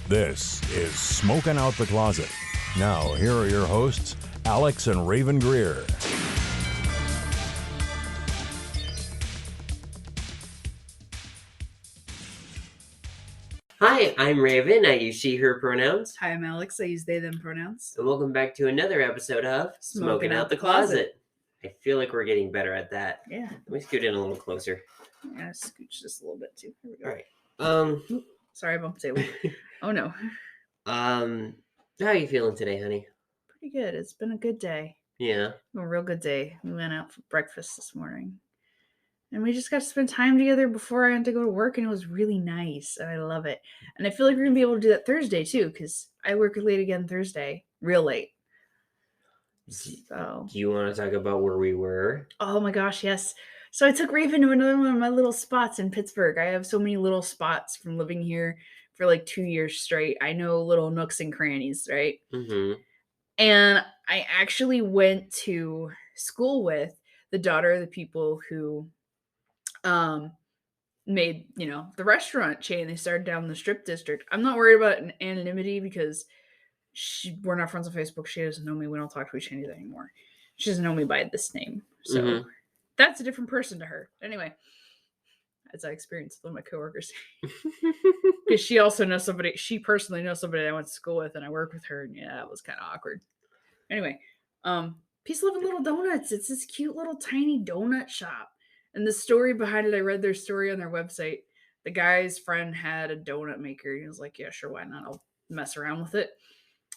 This is Smoking Out the Closet. Now, here are your hosts, Alex and Rayven Greer. Hi, I'm Rayven. I use she, her pronouns. Hi, I'm Alex. I use they, them pronouns. And welcome back to another episode of Smoking Out the Closet. I feel like we're getting better at that. Yeah. Let me scoot in a little closer. Yeah, scooch just a little bit too. Here we go. All right. Sorry, I bumped the table. Oh no. How are you feeling today, honey? Pretty good. It's been a good day. Yeah. A real good day. We went out for breakfast this morning. And we just got to spend time together before I had to go to work, and it was really nice, and I love it. And I feel like we're going to be able to do that Thursday, too, because I work late again Thursday. Real late. So. Do you want to talk about where we were? Oh my gosh, yes. So I took Rayven to another one of my little spots in Pittsburgh. I have so many little spots from living here for like 2 years straight. I know little nooks and crannies, right? Mm-hmm. And I actually went to school with the daughter of the people who made, the restaurant chain. They started down the Strip District. I'm not worried about anonymity because we're not friends on Facebook. She doesn't know me. We don't talk to each other anymore. She doesn't know me by this name. So that's a different person to her. Anyway, as I experienced with one of my coworkers. Because she also knows somebody, she personally knows somebody that I went to school with, and I work with her, and yeah, it was kind of awkward. Anyway, Peace Loving Little Donuts. It's this cute little tiny donut shop. And the story behind it, I read their story on their website. The guy's friend had a donut maker. He was like, yeah, sure, why not? I'll mess around with it.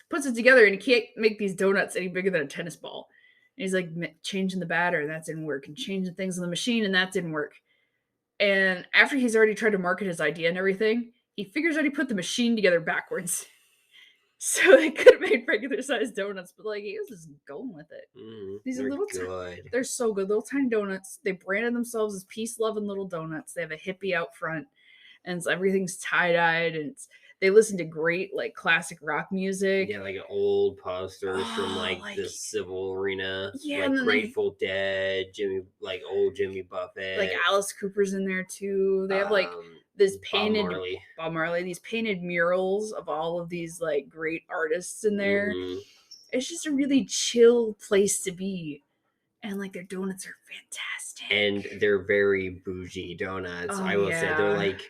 Puts it together, and he can't make these donuts any bigger than a tennis ball. And he's like changing the batter, and that didn't work. And changing things on the machine, and that didn't work. And after he's already tried to market his idea and everything, he figures out he put the machine together backwards. So they could have made regular sized donuts, but like he was just going with it. These are little good. They're so good. Little tiny donuts. They branded themselves as peace loving little donuts. They have a hippie out front, and everything's tie-dyed, and they listen to great like classic rock music. Yeah, like old posters from like the Civil Arena. Yeah, like Grateful Dead, old Jimmy Buffett. Like Alice Cooper's in there too. They have like this painted Bob Marley, these painted murals of all of these like great artists in there. It's just a really chill place to be. And like their donuts are fantastic. And they're very bougie donuts. I will say they're like,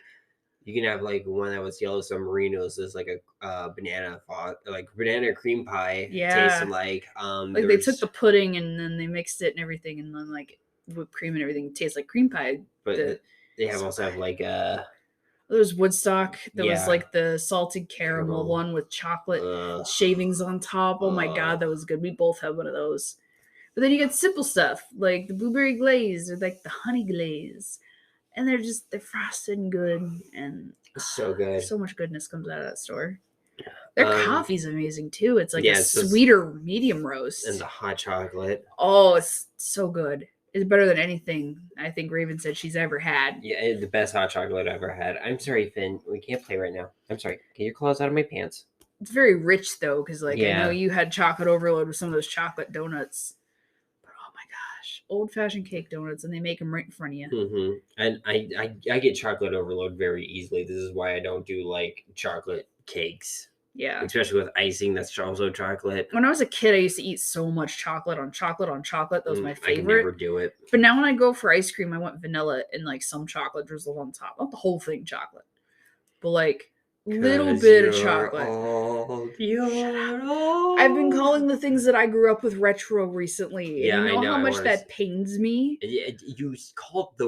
you can have like one that was yellow submarinos. There's like a banana cream pie. Yeah, tasting like they took the pudding and then they mixed it and everything, and then like whipped cream and everything. It tastes like cream pie. But they have like there's Woodstock. There was like the salted caramel one with chocolate shavings on top. Oh my god, that was good. We both have one of those. But then you get simple stuff like the blueberry glaze or like the honey glaze. And they're frosted and good, and so good. So much goodness comes out of that store. Their coffee's amazing too. It's like a sweeter medium roast. And the hot chocolate. Oh, it's so good. It's better than anything I think Rayven said she's ever had. Yeah, the best hot chocolate I've ever had. I'm sorry, Finn. We can't play right now. I'm sorry. Get your claws out of my pants. It's very rich though, because I know you had chocolate overload with some of those chocolate donuts. Old-fashioned cake donuts, and they make them right in front of you. And I get chocolate overload very easily. This is why I don't do like chocolate cakes. Yeah, especially with icing that's also chocolate. When I was a kid, I used to eat so much chocolate on chocolate on chocolate. That was my favorite. I can never do it. But now when I go for ice cream, I want vanilla and like some chocolate drizzled on top. Not the whole thing chocolate, but like little bit of chocolate. I've been calling the things that I grew up with retro recently. Yeah, and you know I know how much that pains me. You called the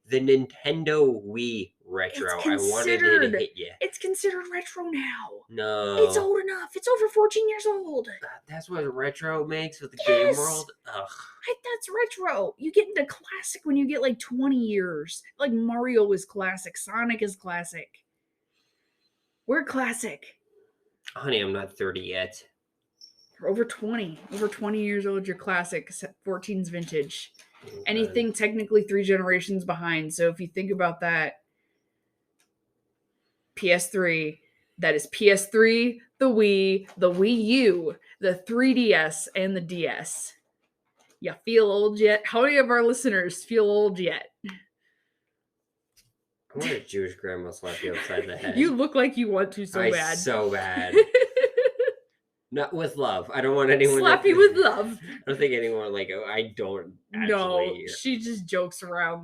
Nintendo Wii retro. I wanted it to hit you. It's considered retro now. No, it's old enough. It's over 14 years old. That's what retro makes with the game world. Ugh. That's retro. You get into classic when you get like 20 years. Like Mario is classic. Sonic is classic. We're classic. Honey, I'm not 30 yet. You're over 20. Over 20 years old, you're classic. 14's vintage. Anything technically 3 generations behind. So if you think about that, PS3, that is PS3, the Wii U, the 3DS, and the DS. You feel old yet? How many of our listeners feel old yet? I want a Jewish grandma slap you upside the head. You look like you want to so bad. So bad. Not with love. I don't want anyone slap you with love. I don't think anyone I don't actually. No, she just jokes around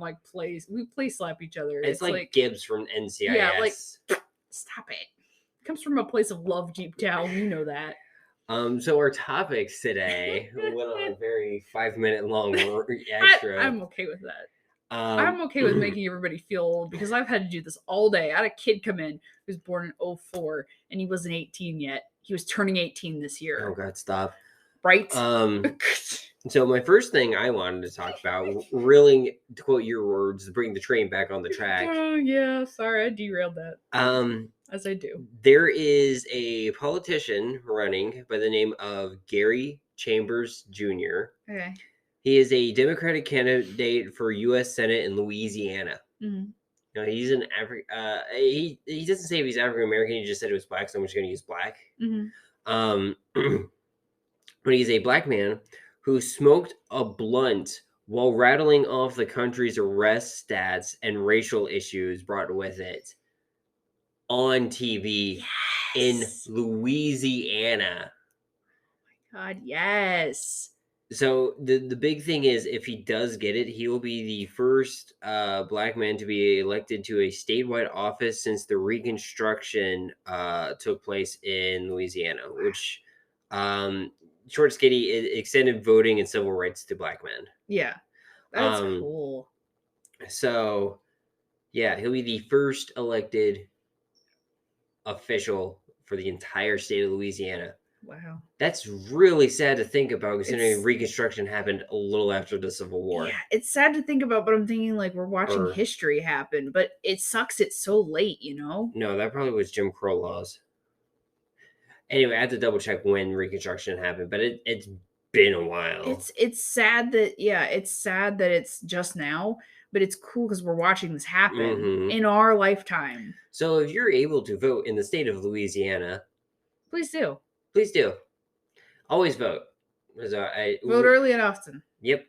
we play slap each other. It's like Gibbs from NCIS. Yeah, stop it. It comes from a place of love deep down. You know that. So our topics today went on a very 5-minute long extra. I'm okay with that. I'm okay with making everybody feel old because I've had to do this all day. I had a kid come in who was born in 2004 and he wasn't 18 yet. He was turning 18 this year. Oh God, stop. Right? So my first thing I wanted to talk about, really, to quote your words, bring the train back on the track. Oh yeah, sorry, I derailed that. As I do. There is a politician running by the name of Gary Chambers Jr. Okay. He is a Democratic candidate for U.S. Senate in Louisiana. Mm-hmm. You know, he's an he doesn't say if he's African American. He just said it was black, so I'm just going to use black. Mm-hmm. But he's a black man who smoked a blunt while rattling off the country's arrest stats and racial issues brought with it on TV in Louisiana. Oh my God, yes. So the big thing is, if he does get it, he will be the first black man to be elected to a statewide office since the Reconstruction took place in Louisiana, which, short skinny, it extended voting and civil rights to black men. Yeah, that's cool. So, yeah, he'll be the first elected official for the entire state of Louisiana. Wow. That's really sad to think about, considering Reconstruction happened a little after the Civil War. Yeah, it's sad to think about, but I'm thinking we're watching history happen, but it sucks it's so late, you know? No, that probably was Jim Crow laws. Anyway, I have to double check when Reconstruction happened, but it's been a while. It's sad that it's just now, but it's cool because we're watching this happen in our lifetime. So if you're able to vote in the state of Louisiana, please do. Please do. Always vote. Vote early and often. Yep.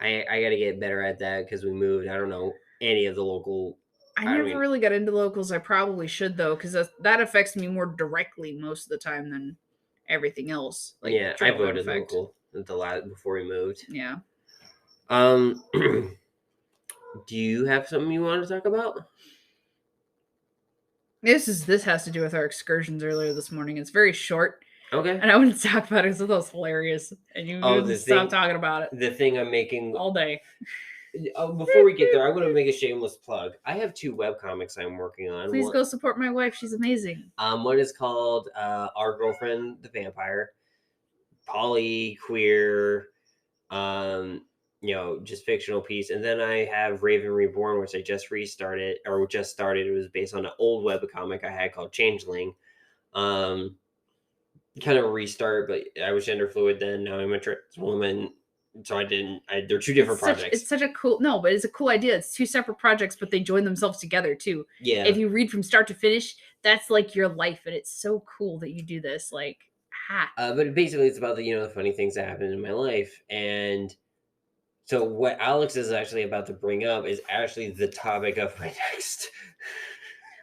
I got to get better at that because we moved. I don't know any of the local. I never really got into locals. I probably should, though, because that affects me more directly most of the time than everything else. Yeah, I voted local before we moved. Yeah. Do you have something you want to talk about? This has to do with our excursions earlier this morning. It's very short. Okay. And I wouldn't talk about it because I thought it was hilarious. And you wouldn't stop talking about it. The thing I'm making all day. Before we get there, I want to make a shameless plug. I have 2 webcomics I'm working on. Please go support my wife. She's amazing. One is called Our Girlfriend the Vampire. Poly, queer, just fictional piece. And then I have Raven Reborn, which I just started. It was based on an old webcomic I had called Changeling. Kind of a restart, but I was gender fluid then. Now I'm a trans woman. So they're 2 different projects. It's such a cool, but it's a cool idea. It's 2 separate projects, but they join themselves together too. Yeah. If you read from start to finish, that's your life. And it's so cool that you do this. But basically it's about the funny things that happen in my life. And so what Alex is actually about to bring up is actually the topic of my next.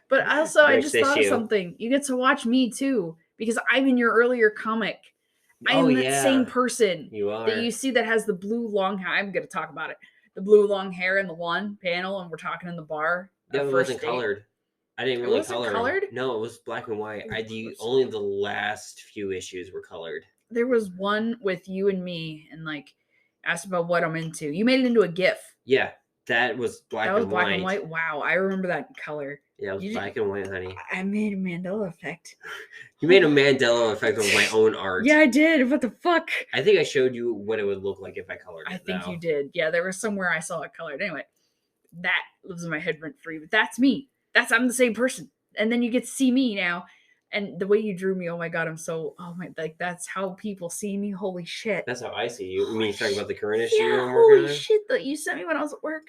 But also, I just thought of something. You get to watch me too, because I'm in your earlier comic. I'm that same person you are. That you see that has the blue long hair. I'm going to talk about it. The blue long hair in the one panel, and we're talking in the bar. That wasn't colored. I didn't really color it. Colored? No, it was black and white. Only the last few issues were colored. There was one with you and me, and asked about what I'm into. You made it into a GIF. Yeah, that was black and white. That was black and white. Wow, I remember that in color. Yeah, it was black and white, honey. I made a Mandela effect. You made a Mandela effect of my own art. Yeah, I did. What the fuck? I think I showed you what it would look like if I colored it. I think you did. Yeah, there was somewhere I saw it colored. Anyway, that lives in my head rent free. But that's me. I'm the same person. And then you get to see me now. And the way you drew me, oh my God, that's how people see me. Holy shit. That's how I see you. You mean you're talking about the current issue you're working on? Holy shit, that you sent me when I was at work.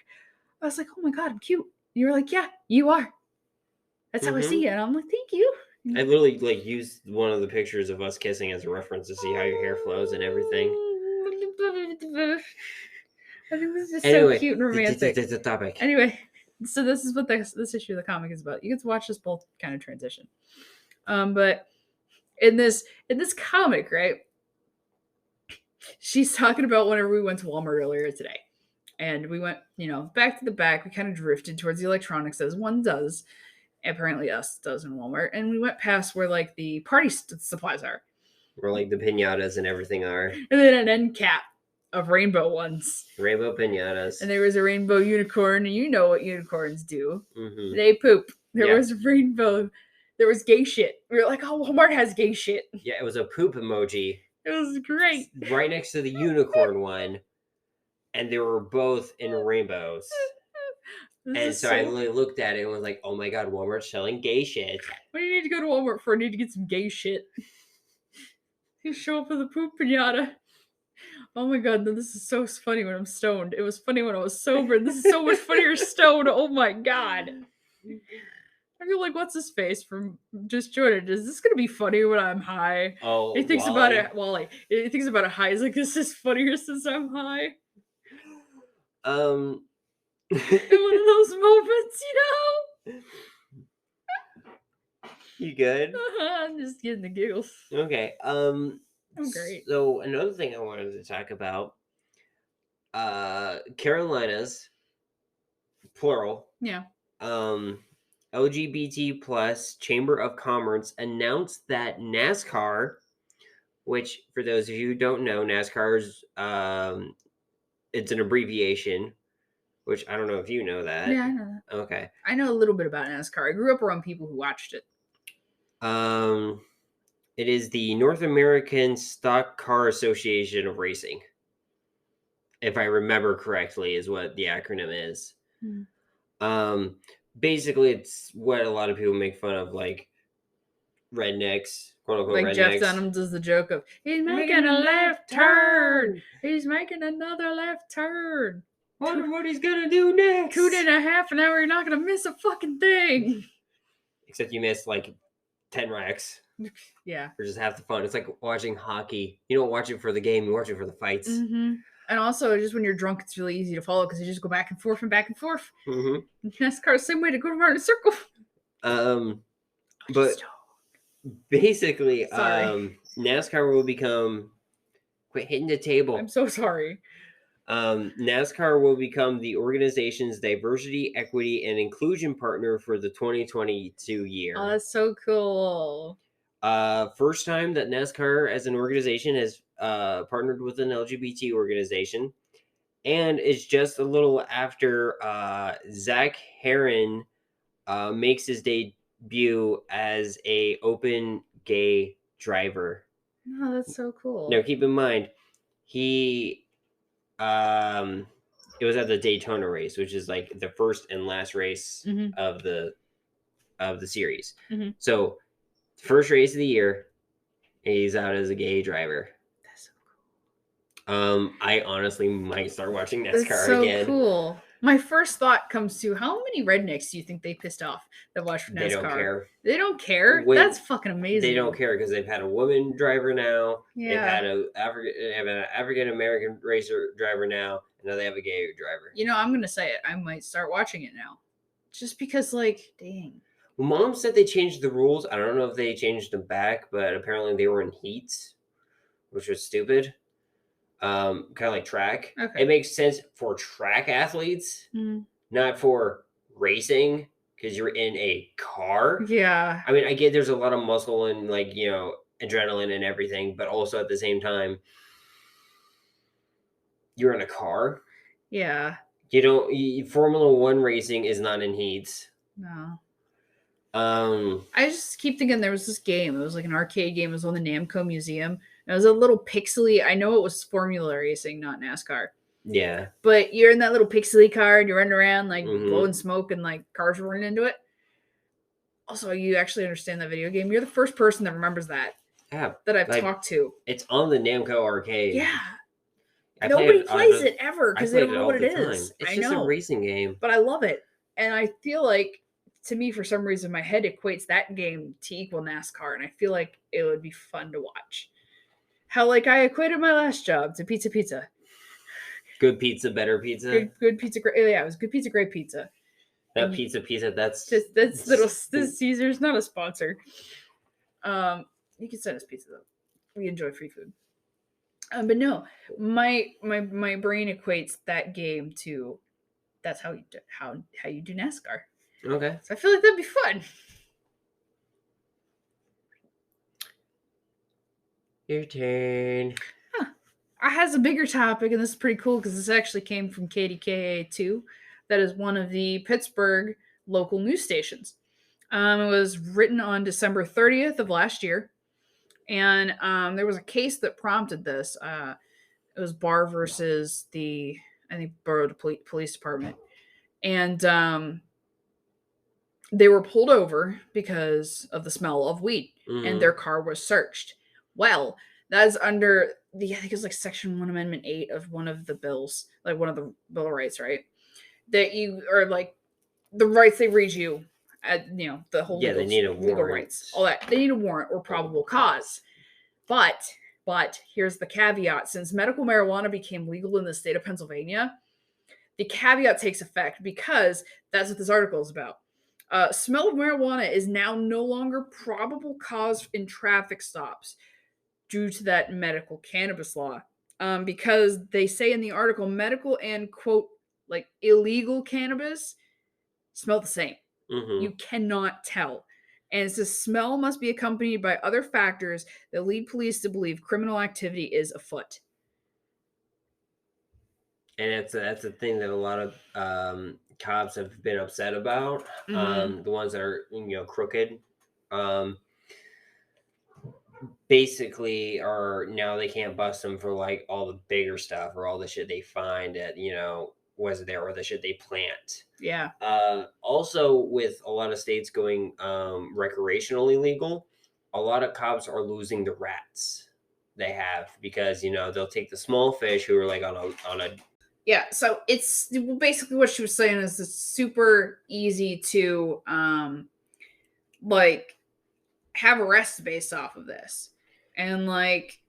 I was like, oh my God, I'm cute. You were like, yeah, you are. That's how I see you. And I'm like, thank you. I literally used one of the pictures of us kissing as a reference to see how your hair flows and everything. I think this is so cute and romantic. The topic. Anyway, So this is what this issue of the comic is about. You get to watch this both kind of transition. But in this comic, right? She's talking about whenever we went to Walmart earlier today. And we went, back to the back. We kind of drifted towards the electronics as one does. Apparently us does in Walmart. And we went past where like the party supplies are. Where like the pinatas and everything are. And then an end cap of rainbow ones. Rainbow pinatas. And there was a rainbow unicorn. And you know what unicorns do. Mm-hmm. They poop. There was rainbow. There was gay shit. We were like, oh, Walmart has gay shit. Yeah, it was a poop emoji. It was great. Right next to the unicorn one. And they were both in rainbows. And so I literally looked at it and was like, oh my god, Walmart's selling gay shit. What do you need to go to Walmart for? I need to get some gay shit. You show up with a poop pinata. Oh my god, this is so funny when I'm stoned. It was funny when I was sober. This is so much funnier stoned. Oh my god. I feel like, what's his face from Just Jordan? Is this going to be funny when I'm high? Oh, he thinks about it, Wally. He thinks about it high. He's like, this is funnier since I'm high. In one of those moments, You good? I'm just getting the giggles. Okay. I'm great. So another thing I wanted to talk about, Carolinas, plural. Yeah. LGBT plus Chamber of Commerce announced that Nascar, which for those of you who don't know, NASCAR's it's an abbreviation, which I don't know if you know that. Yeah, I know that. Okay. I know a little bit about NASCAR. I grew up around people who watched it. It is the North American Stock Car Association of Racing. If I remember correctly, is what the acronym is. Basically, it's what a lot of people make fun of, like rednecks, quote unquote like rednecks. Jeff Dunham does the joke of, he's making a left turn. He's making another left turn. Wonder what he's gonna do next. 2.5 an hour, you're not gonna miss a fucking thing. Except you missed like 10 racks. Yeah. Or just half the fun. It's like watching hockey. You don't watch it for the game, you watch it for the fights. Mm-hmm. And also, just when you're drunk, it's really easy to follow because you just go back and forth and back and forth. Mm-hmm. NASCAR, same way to go around in a circle. But basically, Sorry. NASCAR will become... Quit hitting the table. I'm so sorry. NASCAR will become the organization's diversity, equity, and inclusion partner for the 2022 year. Oh, that's so cool. First time that NASCAR as an organization has partnered with an LGBT organization. And it's just a little after Zach Herron makes his debut as a open gay driver. Oh, that's so cool. Now, keep in mind, he... it was at the Daytona race, which is like the first and last race of the series. Mm-hmm. So, first race of the year, he's out as a gay driver. That's so cool. I honestly might start watching NASCAR That's so again. Cool. My first thought comes to, how many rednecks do you think they pissed off that watch NASCAR? They don't care. They don't care? That's fucking amazing. They don't care because they've had a woman driver now. Yeah. They've had an African American racer driver now. And now they have a gay driver. I'm going to say it. I might start watching it now. Just because, like, dang. Well, Mom said they changed the rules. I don't know if they changed them back, but apparently they were in heats, which was stupid. Kind of like track. Okay. It makes sense for track athletes, not for racing, because you're in a car. Yeah. I mean, I get there's a lot of muscle and like, adrenaline and everything, but also at the same time, you're in a car. Yeah. Formula One racing is not in heats. No. I just keep thinking there was this game. It was like an arcade game. It was on the Namco Museum. It was a little pixely. I know it was Formula Racing, not NASCAR. Yeah. But you're in that little pixely car and you're running around like blowing smoke and like cars are running into it. Also, you actually understand that video game. You're the first person that remembers that. Yeah. That I've talked to. It's on the Namco arcade. Yeah. Nobody plays it ever because they don't know what it is. It's just a racing game. But I love it. And I feel like, to me, for some reason, my head equates that game to equal NASCAR. And I feel like it would be fun to watch. How, like, I equated my last job to pizza. Good pizza, better pizza. Good pizza, great. Yeah, it was good pizza, great pizza. That pizza, that's that's little this Caesar's not a sponsor. You can send us pizza though. We enjoy free food. But no, my brain equates that game to that's how you do, how you do NASCAR. Okay. So I feel like that'd be fun. Your turn. I has a bigger topic, and this is pretty cool because this actually came from KDKA2. That is one of the Pittsburgh local news stations. It was written on December 30th of last year, and there was a case that prompted this. It was Barr versus the, I think, Borough Police Department, and they were pulled over because of the smell of weed, and their car was searched. Well, that's under the, I think it's like Section 1 Amendment 8 of one of the bills, like one of the Bill of Rights, right? That you are like the rights they read you, the whole they need a legal warrant. rights, all that. They need a warrant or probable cause. But here's the caveat: since medical marijuana became legal in the state of Pennsylvania, the caveat takes effect because that's what this article is about. Smell of marijuana is now no longer probable cause in traffic stops due to that medical cannabis law. Because they say in the article, medical and, quote, like illegal cannabis smell the same. Mm-hmm. You cannot tell. And it says smell must be accompanied by other factors that lead police to believe criminal activity is afoot. And that's a thing that a lot of cops have been upset about. The ones that are crooked, basically are now they can't bust them for like all the bigger stuff or all the shit they find at was there or the shit they plant. Yeah. Also, with a lot of states going recreationally legal, a lot of cops are losing the rats they have because they'll take the small fish who are like on a yeah. So it's basically what she was saying is it's super easy to like have arrests based off of this, and like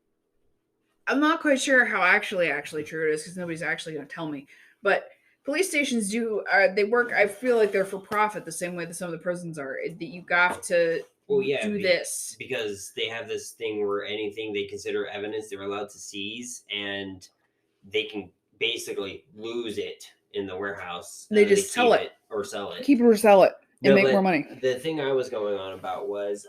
I'm not quite sure how actually true it is because nobody's actually going to tell me, but police stations they work. I feel like they're for profit the same way that some of the prisons are. That you have to do this because they have this thing where anything they consider evidence they're allowed to seize, and they can basically lose it in the warehouse. They just sell it or sell it. Keep it or sell it and make more money. The thing I was going on about was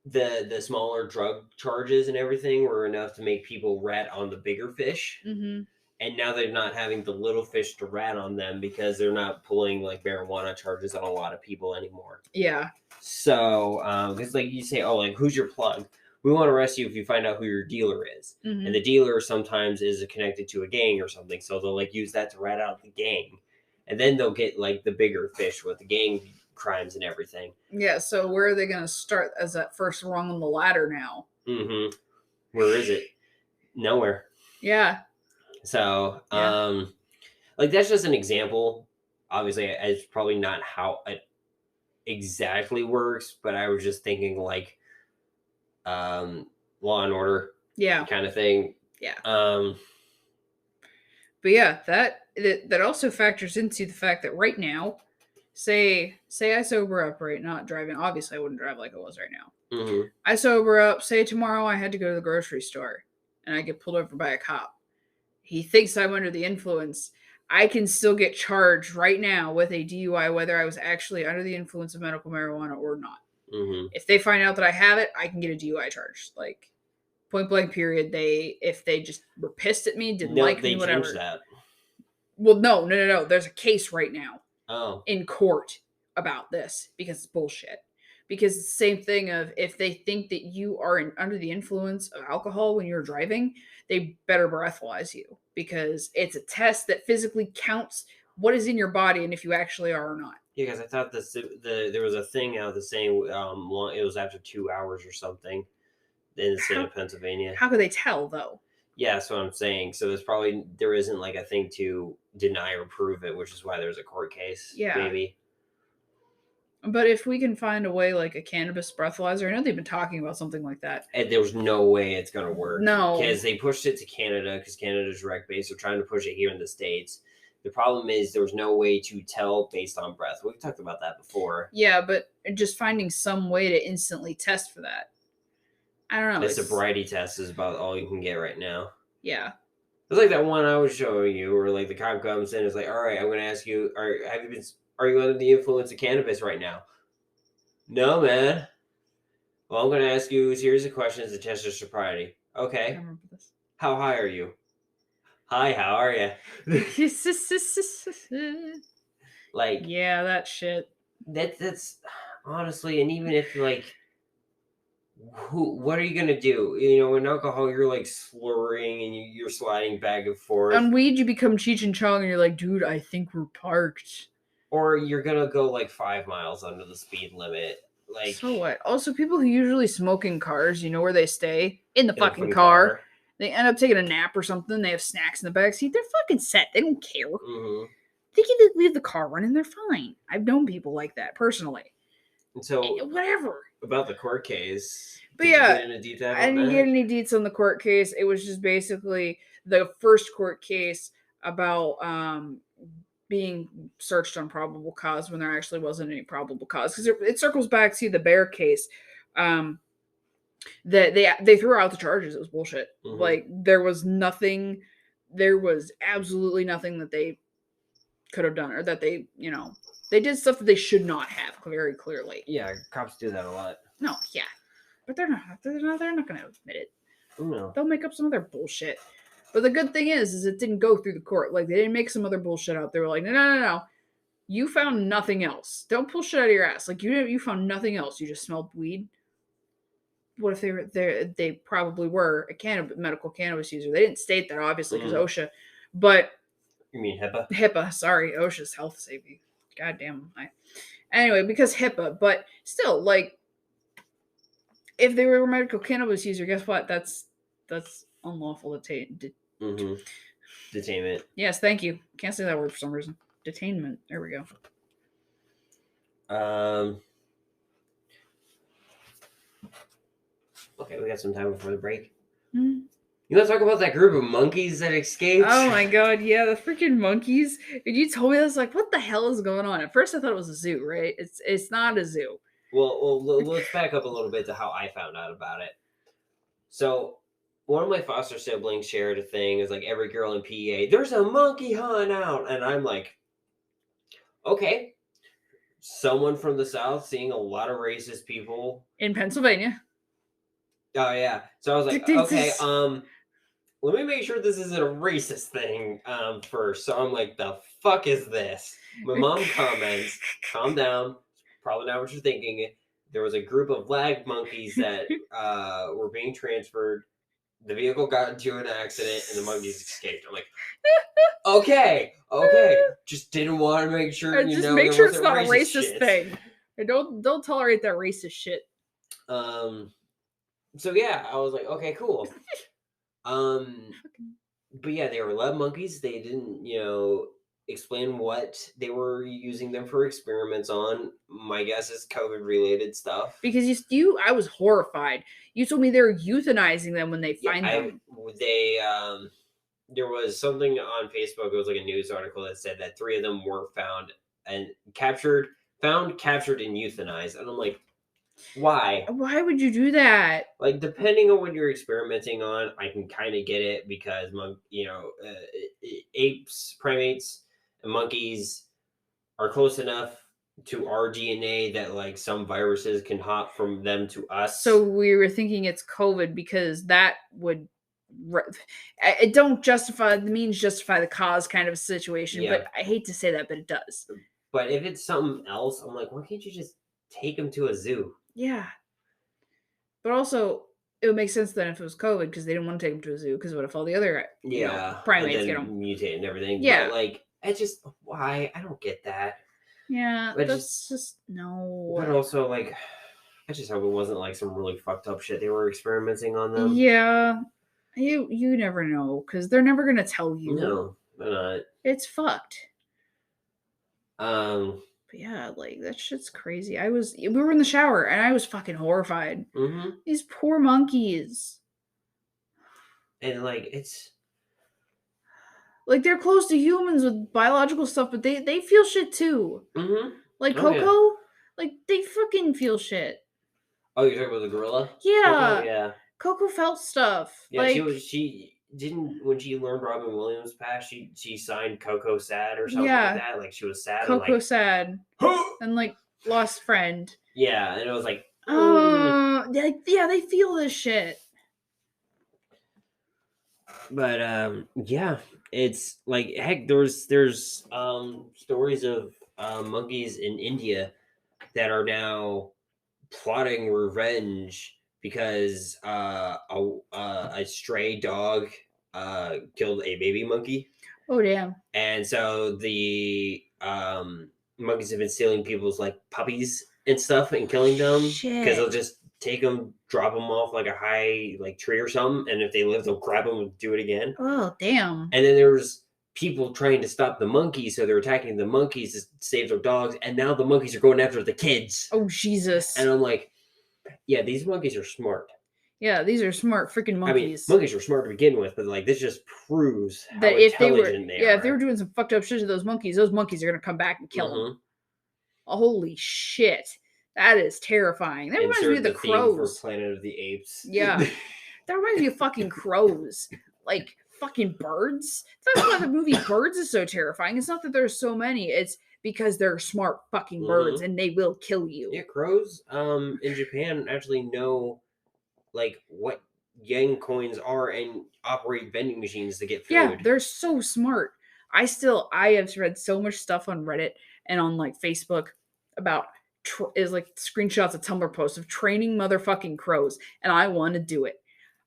the smaller drug charges and everything were enough to make people rat on the bigger fish. Mm-hmm. And now they're not having the little fish to rat on them because they're not pulling like marijuana charges on a lot of people anymore. Yeah. So, because like you say, oh, like who's your plug? We want to arrest you if you find out who your dealer is. Mm-hmm. And the dealer sometimes is connected to a gang or something. So they'll like use that to rat out the gang. And then they'll get like the bigger fish with the gang crimes and everything. Yeah. So where are they going to start as that first rung on the ladder now? Mm-hmm. Where is it? Nowhere. Yeah. So, like that's just an example. Obviously, it's probably not how it exactly works, but I was just thinking like Law and Order kind of thing. Yeah. But yeah, that also factors into the fact that right now, say I sober up, right? Not driving. Obviously, I wouldn't drive like I was right now. Mm-hmm. I sober up. Say tomorrow I had to go to the grocery store and I get pulled over by a cop. He thinks I'm under the influence. I can still get charged right now with a DUI, whether I was actually under the influence of medical marijuana or not. Mm-hmm. If they find out that I have it, I can get a DUI charge. Like, point blank period. If they just were pissed at me, didn't like me, whatever. Changed that. Well, no. There's a case right now in court about this because it's bullshit. Because it's the same thing of if they think that you are under the influence of alcohol when you're driving, they better breathalyze you because it's a test that physically counts what is in your body and if you actually are or not. Yeah, because I thought there was a thing out the saying it was after 2 hours or something in the state of Pennsylvania. How could they tell though? Yeah, that's what I'm saying. So there isn't like a thing to deny or prove it, which is why there's a court case. Yeah, maybe. But if we can find a way like a cannabis breathalyzer, I know they've been talking about something like that. And there's no way it's going to work. No. Because they pushed it to Canada because Canada's rec base. They're trying to push it here in the States. The problem is there was no way to tell based on breath. We've talked about that before. Yeah, but just finding some way to instantly test for that. I don't know. The sobriety test is about all you can get right now. Yeah. It's like that one I was showing you, where like the cop comes in and is like, "All right, I'm going to ask you, are you under the influence of cannabis right now?" No, man. Well, I'm going to ask you a series of questions to test your sobriety. I Okay. remember this. How high are you? Hi, how are you? Like, yeah, that shit. that's honestly, and even if like, what are you gonna do? You know, in alcohol, you're like slurring and you're sliding back and forth, On weed, you become Cheech and Chong, and you're like, dude, I think we're parked. or you're gonna go like 5 miles under the speed limit. Like, So what? Also, people who usually smoke in cars, you know where they stay? In the in a fucking car. They end up taking a nap or something. They have snacks in the backseat. They're fucking set. They don't care. Mm-hmm. They can just leave the car running. They're fine. I've known people like that personally. And so, Whatever. about the court case, But did yeah, you get into deep dive I on didn't that? get any deets on the court case. It was just basically the first court case about being searched on probable cause when there actually wasn't any probable cause. Because it circles back to the Bear case. That they threw out the charges. It was bullshit. Mhm. Like there was nothing. There was absolutely nothing that they could have done, or that they, they did stuff that they should not have. Very clearly. Yeah, cops do that a lot. No, yeah, but they're not. They're not going to admit it. No. They'll make up some other bullshit. But the good thing is it didn't go through the court. Like they didn't make some other bullshit out. They were like, no. You found nothing else. Don't pull shit out of your ass. Like you found nothing else. You just smelled weed. What if they were there? They probably were a medical cannabis user. They didn't state that obviously because OSHA, but You mean HIPAA? HIPAA. Sorry, OSHA's health safety. Goddamn. Anyway, because HIPAA, but still, like, if they were a medical cannabis user, guess what? That's unlawful Detainment. Yes, thank you. Can't say that word for some reason. Detainment. There we go. Okay, we got some time before the break. Hmm. You want to talk about that group of monkeys that escaped? Oh my god, yeah, the freaking monkeys. And you told me, I was like, what the hell is going on? At first I thought it was a zoo, right? It's not a zoo. Well, let's back up a little bit to how I found out about it. So, one of my foster siblings shared a thing. It was like every girl in PA, there's a monkey hunt out. And I'm like, okay. Someone from the South seeing a lot of racist people. In Pennsylvania. Oh, yeah. So I was like, okay, let me make sure this isn't a racist thing first. So I'm like, the fuck is this? My mom comments, calm down. Probably not what you're thinking. There was a group of lag monkeys that were being transferred. The vehicle got into an accident and the monkeys escaped. I'm like, okay. Just didn't want to make sure, just make sure it's not a racist thing. And don't tolerate that racist shit. So yeah, I was like, okay, cool. But yeah, they were lab monkeys. They didn't, explain what they were using them for experiments on. My guess is COVID related stuff. Because I was horrified. You told me they were euthanizing them when they find them. There was something on Facebook. It was like a news article that said that 3 of them were found and captured and euthanized. And I'm like, why? Why would you do that? Like, depending on what you're experimenting on, I can kind of get it because, apes, primates, and monkeys are close enough to our DNA that, like, some viruses can hop from them to us. So we were thinking it's COVID because that would... It don't justify the means justify the cause kind of situation, but I hate to say that, but it does. But if it's something else, I'm like, why can't you just take them to a zoo? Yeah. But also, it would make sense then if it was COVID because they didn't want to take them to a zoo because what if all the other primates get them? Mutate and everything. Yeah. But, like, it's just, why? I don't get that. Yeah, but that's just no. But also, like, I just hope it wasn't, like, some really fucked up shit they were experimenting on them. Yeah. You never know because they're never going to tell you. No, they're not. It's fucked. But yeah, like that shit's crazy. We were in the shower and I was fucking horrified. Mm-hmm. These poor monkeys. And like Like they're close to humans with biological stuff, but they feel shit too. Mm-hmm. Like Oh, yeah. Coco, like they fucking feel shit. Oh, you're talking about the gorilla? Yeah. Coco? Yeah. Coco felt stuff. Yeah, like she didn't, when she learned Robin Williams passed, she signed Coco Sad or something Yeah. like that. Like she was sad Coco and like sad and like lost friend. yeah, and it was like Yeah, they feel this shit. But yeah, it's like heck. There's stories of monkeys in India that are now plotting revenge because a stray dog killed a baby monkey, Oh damn. and so the monkeys have been stealing people's like puppies and stuff and killing them because Shit. they'll just take them, drop them off like a high like tree or something, and if they live, they'll grab them and do it again. Oh damn. And then there's people trying to stop the monkeys, so they're attacking the monkeys to save their dogs, and now the monkeys are going after the kids. Oh Jesus. And I'm like, yeah, these monkeys are smart. Yeah, these are smart freaking monkeys. I mean, monkeys are smart to begin with, but like this just proves how that if they were, intelligent they are. if they were doing some fucked up shit to those monkeys are gonna come back and kill them. Holy shit, that is terrifying. That reminds me of the crows. For Planet of the Apes. Yeah, that reminds me of fucking crows. Like fucking birds. That's why the movie Birds is so terrifying. It's not that there's so many. It's because they're smart fucking birds and they will kill you. Yeah, crows in Japan actually know like what yen coins are and operate vending machines to get food. Yeah, they're so smart. I have read so much stuff on Reddit and on like Facebook about is like screenshots of Tumblr posts of training motherfucking crows, and I want to do it.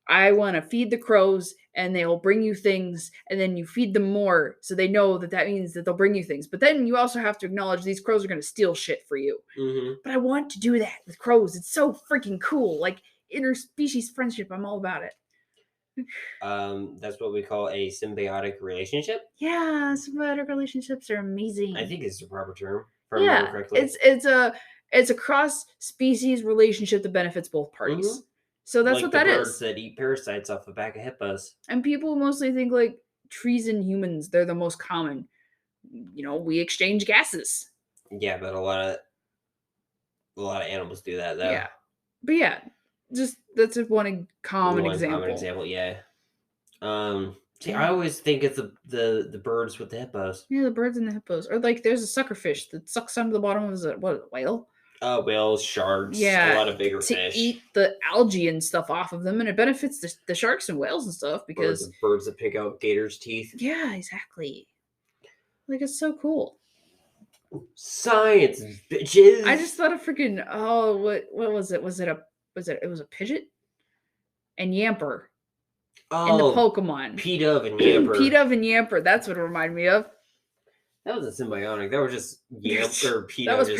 I want to feed the crows and they'll bring you things, and then you feed them more so they know that means that they'll bring you things. But then you also have to acknowledge these crows are going to steal shit for you. But I want to do that with crows. It's so freaking cool. Like interspecies friendship, I'm all about it. That's what we call a symbiotic relationship. Yeah, symbiotic relationships are amazing. I think it's the proper term. Yeah, it's a cross species relationship that benefits both parties. So that's like what that is. Birds that eat parasites off the back of hippos. And people mostly think like trees and humans, they're the most common. You know, we exchange gases. Yeah, but a lot of animals do that though. Yeah, but yeah, just that's one common example. Common example, yeah. See, I always think it's the birds with the hippos. Yeah, the birds and the hippos, or like there's a suckerfish that sucks down to the bottom of a whale. Whales, sharks, a lot of bigger fish. To eat the algae and stuff off of them, and it benefits the sharks and whales and stuff because birds that pick out gators' teeth. Yeah, exactly. Like it's so cool. Science, bitches. I just thought of freaking what was it? It was a Pidgeot and Yamper. In the Pokemon. P-Dove and Yamper. P-Dove and Yamper, that's what it reminded me of. That was a symbiotic. That was just Yamper, P-Dove. That was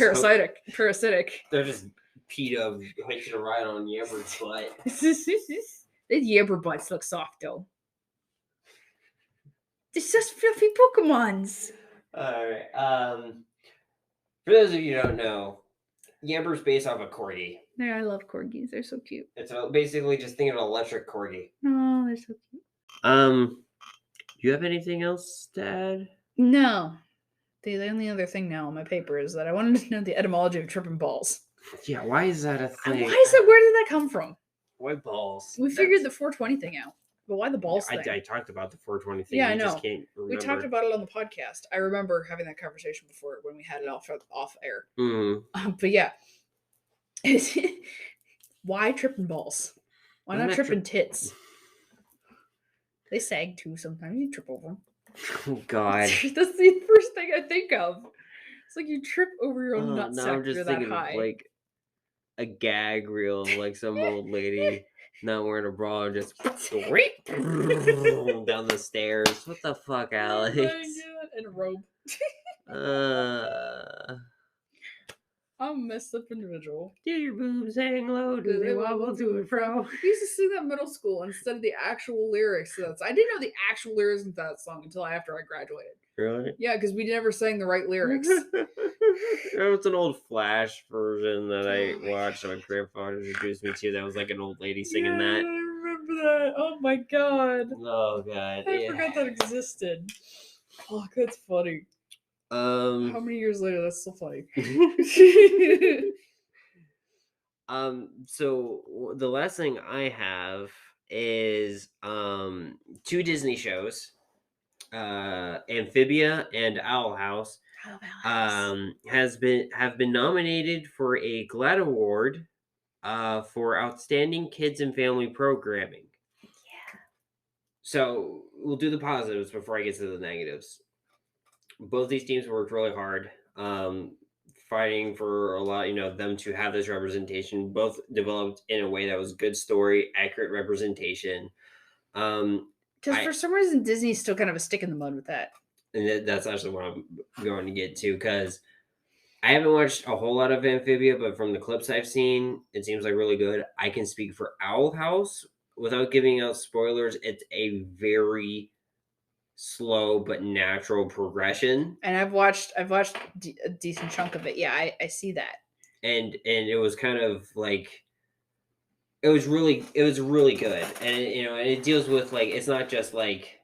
parasitic. They're just P-Dove hitching a ride on Yamper's butt. The Yamper butts look soft though. It's just fluffy Pokemons. Alright. For those of you who don't know, Yamper's based off a corgi. Yeah, I love corgis. They're so cute. It's basically just think of an electric corgi. Oh, they're so cute. Do you have anything else to add? No. The only other thing now on my paper is that I wanted to know the etymology of tripping balls. Yeah, why is that a thing? Where did that come from? Why balls? We figured the 420 thing out. But why the balls thing? I talked about the 420 thing. Yeah, I know. Just can't remember. We talked about it on the podcast. I remember having that conversation before when we had it off air. But yeah. Why tripping balls? Why not tripping tits? They sag too sometimes. You trip over them. Oh, God. That's the first thing I think of. It's like you trip over your own nutsack. I'm just thinking of like a gag reel of like some old lady not wearing a bra and just down the stairs. What the fuck, Alex? Oh my God. In a robe. I'm a messed up individual. Do your boobs hang low? Do they wobble to and fro? We used to sing that in middle school instead of the actual lyrics. I didn't know the actual lyrics of that song until after I graduated. Really? Yeah, because we never sang the right lyrics. It's an old Flash version that I watched. My grandfather introduced me to. That was like an old lady singing that. I remember that. Oh my god. Oh god. I forgot that existed. Fuck, that's funny. How many years later? That's so funny. So the last thing I have is 2 Disney shows, Amphibia and Owl House, have been nominated for a GLAAD Award for outstanding kids and family programming. Yeah. So we'll do the positives before I get to the negatives. Both these teams worked really hard, fighting for a lot, them to have this representation. Both developed in a way that was good story, accurate representation. Because for some reason Disney's still kind of a stick in the mud with that. And that's actually what I'm going to get to, because I haven't watched a whole lot of Amphibia, but from the clips I've seen, it seems like really good. I can speak for Owl House without giving out spoilers. It's a very slow but natural progression, and I've watched a decent chunk of it. Yeah, I see that. And it was kind of like it was really good, and it deals with, like, it's not just like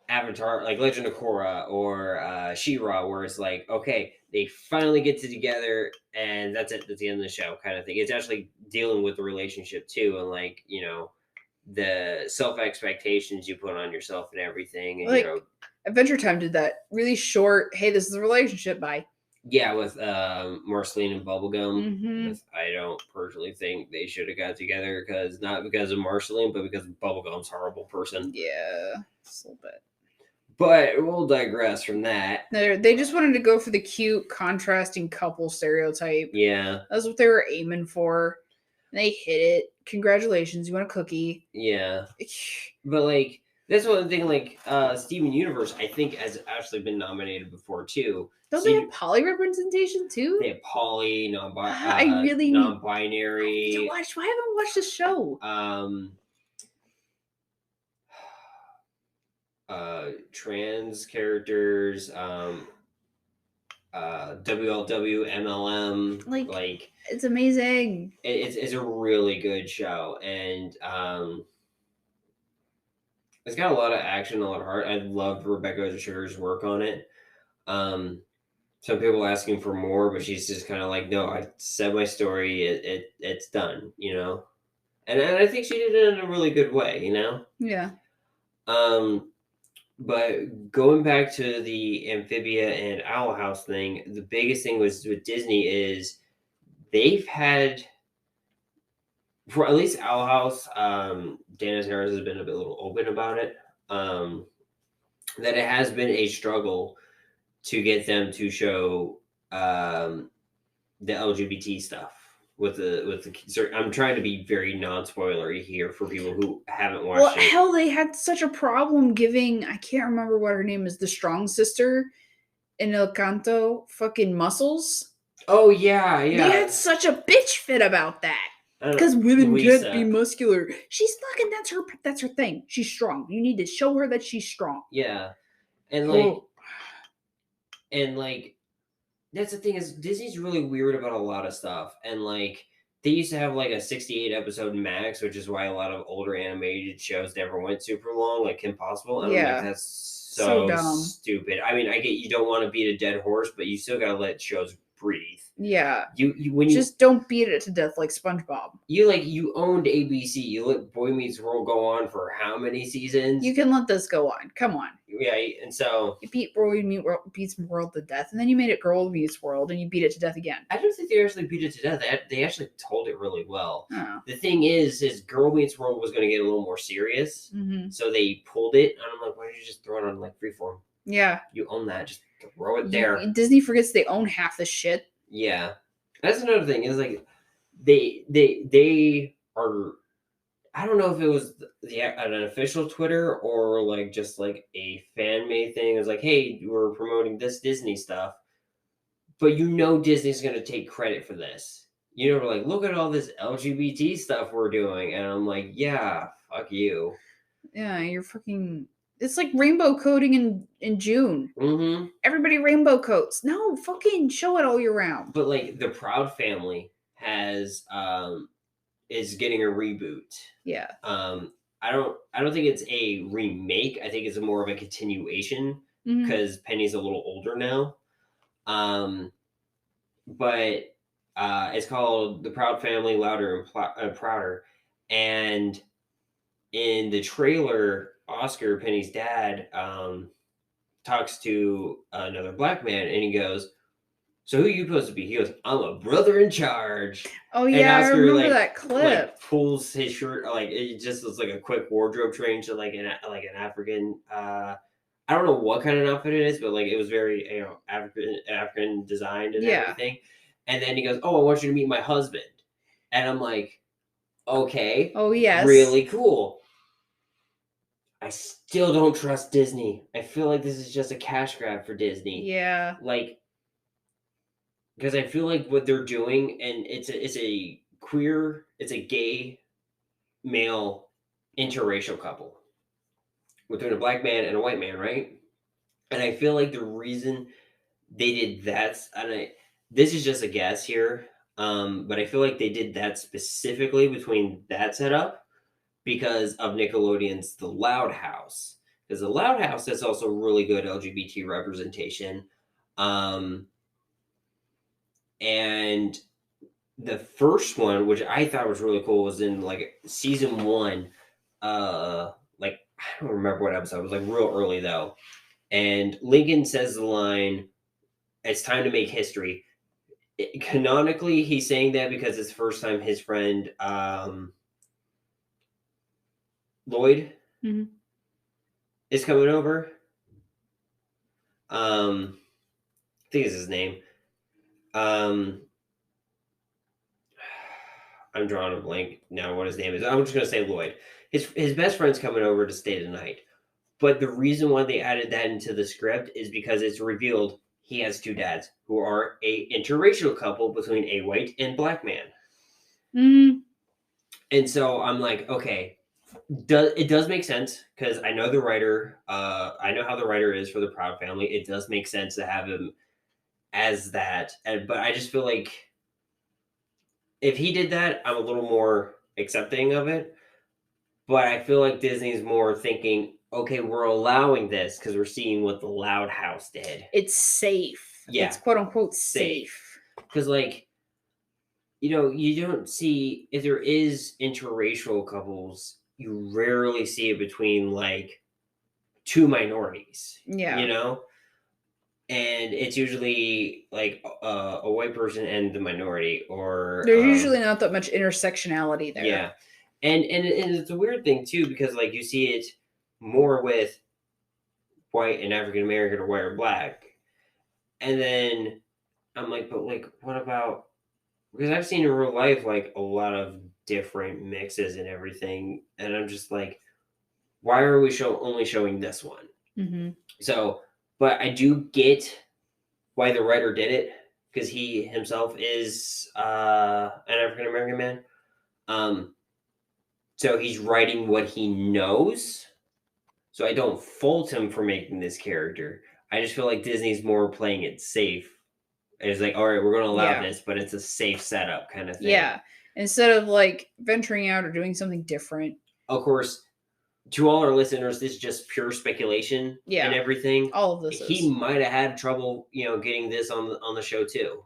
Avatar, like Legend of Korra or She-Ra, where it's like, okay, they finally get together and that's it, that's the end of the show kind of thing. It's actually dealing with the relationship too, and like, the self expectations you put on yourself and everything, and like, Adventure Time did that really short. Hey, this is a relationship. Bye. Yeah, with Marceline and Bubblegum. Mm-hmm. I don't personally think they should have got together, not because of Marceline, but because Bubblegum's a horrible person. Yeah, just a little bit. But we'll digress from that. They just wanted to go for the cute, contrasting couple stereotype. Yeah. That's what they were aiming for. And they hit it. Congratulations, you want a cookie. Yeah. But, like, that's one thing, like, Steven Universe, I think, has actually been nominated before, too. Don't they have poly representation, too? They have poly, I really non-binary. Why haven't I watched the show? Trans characters, WLW, MLM, like it's amazing. It's a really good show, and it's got a lot of action, a lot of heart. I loved Rebecca Sugar's work on it. Some people asking for more, but she's just kind of like, no, I said my story. It's done, and I think she did it in a really good way, Yeah. But going back to the Amphibia and Owl House thing, the biggest thing with Disney is they've had, for at least Owl House, Dennis Harris has been a little open about it, that it has been a struggle to get them to show the LGBT stuff. With the I'm trying to be very non-spoilery here for people who haven't watched it. Hell, they had such a problem giving, I can't remember what her name is, the strong sister in El Canto, fucking muscles. Oh yeah. They had such a bitch fit about that. Because women can't be muscular. She's fucking, that's her thing. She's strong. You need to show her that she's strong. Yeah. And like that's the thing, is Disney's really weird about a lot of stuff, and like they used to have like a 68 episode max, which is why a lot of older animated shows never went super long, like Kim Possible. And I'm like, that's so dumb. Stupid. I mean, I get you don't want to beat a dead horse, but you still gotta let shows breathe. Yeah. When you just don't beat it to death like SpongeBob. You owned ABC. You let Boy Meets World go on for how many seasons? You can let this go on. Come on. Yeah, and so you beat Boy Meets World to death, and then you made it Girl Meets World, and you beat it to death again. I don't think they actually beat it to death. They actually told it really well. Oh. The thing is Girl Meets World was going to get a little more serious, so they pulled it. And I'm like, why did you just throw it on like Freeform? Yeah, you own that. Just throw it there. Disney forgets they own half the shit. Yeah, that's another thing. Is like they are. I don't know if it was an official Twitter or like just like a fan made thing. It was like, hey, we're promoting this Disney stuff, but Disney's gonna take credit for this. We're like, look at all this LGBT stuff we're doing, and I'm like, yeah, fuck you. Yeah, you're fucking. It's like rainbow coating in June. Mm-hmm. Everybody rainbow coats. No, fucking show it all year round. But like the Proud Family has is getting a reboot. Yeah. I don't think it's a remake. I think it's more of a continuation Mhm. because Penny's a little older now. But it's called The Proud Family, Louder and Prouder. And in the trailer, Oscar, Penny's dad, talks to another black man, and he goes, "So who are you supposed to be?" He goes, "I'm a brother in charge." Oh And yeah, I Oscar, remember that clip. pulls his shirt, like it just looks like a quick wardrobe change to like an African. I don't know what kind of outfit it is, but like it was very African designed and Yeah. everything. And then he goes, "Oh, I want you to meet my husband," and I'm like, "Okay, Oh yes. really cool." I still don't trust Disney. I feel like this is just a cash grab for Disney. Yeah. Like, because I feel like what they're doing, and it's a gay male interracial couple between a black man and a white man, right? And I feel like the reason they did that, this is just a guess here, but I feel like they did that specifically between that setup because of Nickelodeon's The Loud House. Because The Loud House has also really good LGBT representation. And the first one, which I thought was really cool, was in like season 1. Like I don't remember what episode. It was like real early though. And Lincoln says the line, "It's time to make history." Canonically, he's saying that because it's the first time his friend Lloyd is coming over. I think it's his name. I'm drawing a blank now what his name is. I'm just gonna say Lloyd. His best friend's coming over to stay the night. But the reason why they added that into the script is because it's revealed he has 2 dads who are a interracial couple between a white and black man. Mm. And so I'm like, okay, it does make sense because I know the writer. I know how the writer is for the Proud Family. It does make sense to have him as that. But I just feel like if he did that, I'm a little more accepting of it. But I feel like Disney's more thinking, okay, we're allowing this because we're seeing what the Loud House did. It's safe. Yeah. It's quote unquote safe. Because, like, you don't see, if there is interracial couples, you rarely see it between, like, 2 minorities. Yeah. And it's usually, like, a white person and the minority, or... There's usually not that much intersectionality there. Yeah. And it's a weird thing, too, because, like, you see it more with white and African American or white or black. And then I'm like, but, like, what about... Because I've seen in real life, like, a lot of different mixes and everything. And I'm just like, why are we only showing this one? Mm-hmm. So, but I do get why the writer did it. Because he himself is an African American man. So he's writing what he knows. So I don't fault him for making this character. I just feel like Disney's more playing it safe. It's like, all right, we're going to allow this, but it's a safe setup kind of thing. Yeah. Instead of like venturing out or doing something different. Of course, to all our listeners, this is just pure speculation and everything. All of this He might have had trouble, getting this on the show too,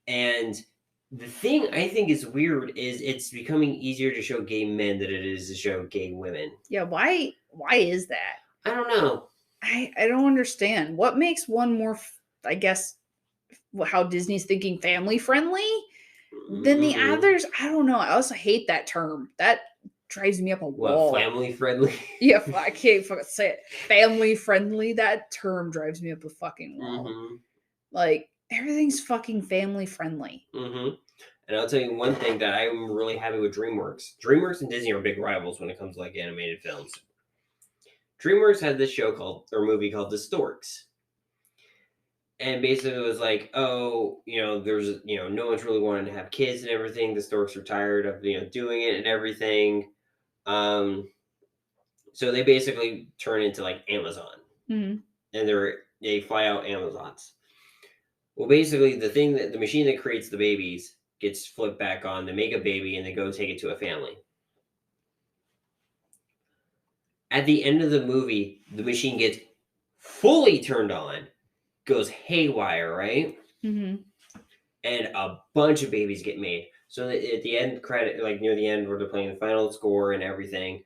And the thing I think is weird is it's becoming easier to show gay men than it is to show gay women. Yeah, why is that? I don't know. I don't understand. What makes one more, I guess, how Disney's thinking family friendly than the others? I don't know. I also hate that term. That drives me up a wall. What, family friendly? Yeah, I can't fucking say it. Family friendly. That term drives me up a fucking wall. Like, everything's fucking family friendly. And I'll tell you one thing that I'm really happy with DreamWorks. DreamWorks and Disney are big rivals when it comes to like animated films. DreamWorks had this movie called The Storks. And basically it was like, there's, no one's really wanting to have kids and everything. The Storks are tired of, doing it and everything. So they basically turn into like Amazon. And they fly out Amazons. Well, basically the machine that creates the babies gets flipped back on. They make a baby and they go take it to a family. At the end of the movie, the machine gets fully turned on, goes haywire, right? Mm-hmm. And a bunch of babies get made. So at the end credit, like near the end, where they're playing the final score and everything,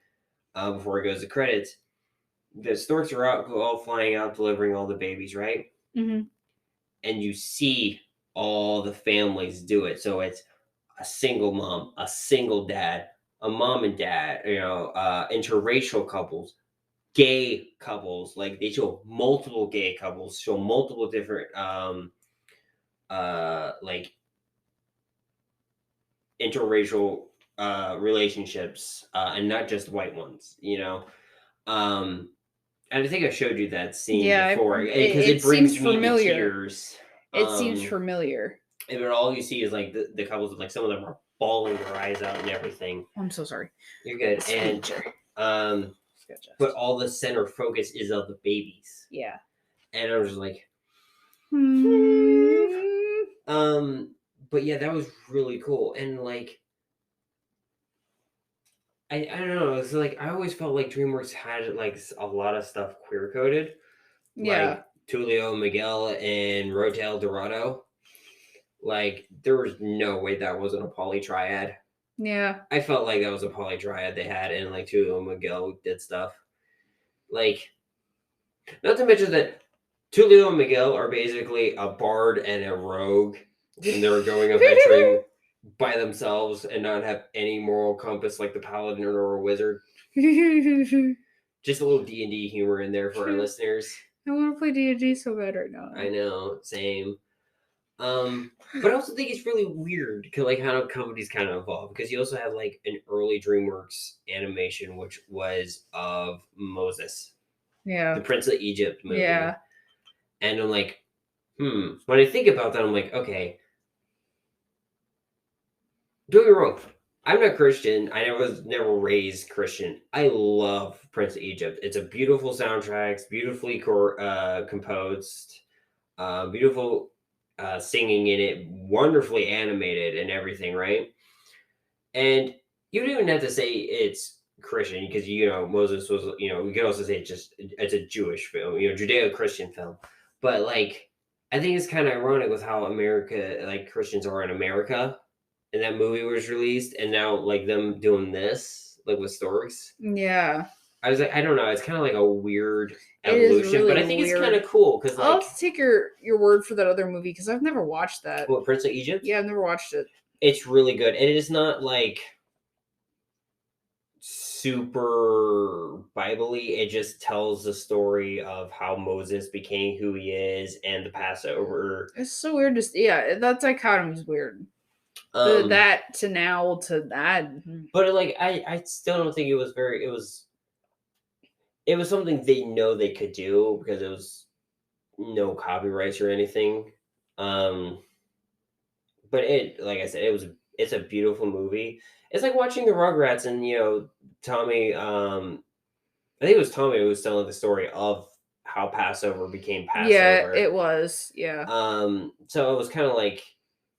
before it goes to credits, the storks are out, go all flying out, delivering all the babies, right? Mm-hmm. And you see all the families do it. So it's a single mom, a single dad, a mom and dad, interracial couples, gay couples. Like they show multiple gay couples, show multiple different like interracial relationships, and not just white ones, and I think I showed you that scene before, because it brings seems me familiar. to tears. It seems familiar. And then all you see is like the couples, like some of them are bawling their eyes out and everything. I'm so sorry. You're good. And but all the center focus is of the babies. Yeah. And I was just like, but yeah, that was really cool. And like, I don't know. It's like I always felt like DreamWorks had like a lot of stuff queer coded. Yeah. Like Tulio Miguel and Rotel Dorado. Like there was no way that wasn't a poly triad. Yeah. I felt like that was a poly triad they had, and like Tulio Miguel did stuff. Like, not to mention that Tulio and Miguel are basically a bard and a rogue, and they're going adventuring by themselves and not have any moral compass like the paladin or a wizard. Just a little D&D humor in there for our listeners. I want to play D&D so bad right now. I know, same. But I also think it's really weird because like how companies kind of evolve, because you also have like an early DreamWorks animation which was of Moses. Yeah. The Prince of Egypt movie. Yeah. And I'm like, when I think about that, I'm like, okay. Don't get me wrong. I'm not Christian. I was never raised Christian. I love Prince of Egypt. It's a beautiful soundtrack. It's beautifully composed. Beautiful singing in it. Wonderfully animated and everything, right? And you don't even have to say it's Christian, because Moses was, we could also say it's a Jewish film, Judeo-Christian film. But like, I think it's kind of ironic with how America, like Christians are in America, and that movie was released, and now like them doing this, like with storks. Yeah. I was like, I don't know, it's kind of like a weird evolution, really, but I think it's kind of cool because like, I'll have to take your word for that other movie because I've never watched that. What, Prince of Egypt? Yeah, I've never watched it. It's really good, and it is not like super Bible-y. It just tells the story of how Moses became who he is and the Passover. It's so weird to see. Yeah, that dichotomy is weird. That to now to that. But like, I still don't think it was very. It was something they know they could do because it was no copyrights or anything. But it, like I said, it's a beautiful movie. It's like watching the Rugrats and Tommy. I think it was Tommy who was telling the story of how Passover became Passover. Yeah, it was. Yeah. So it was kind of like,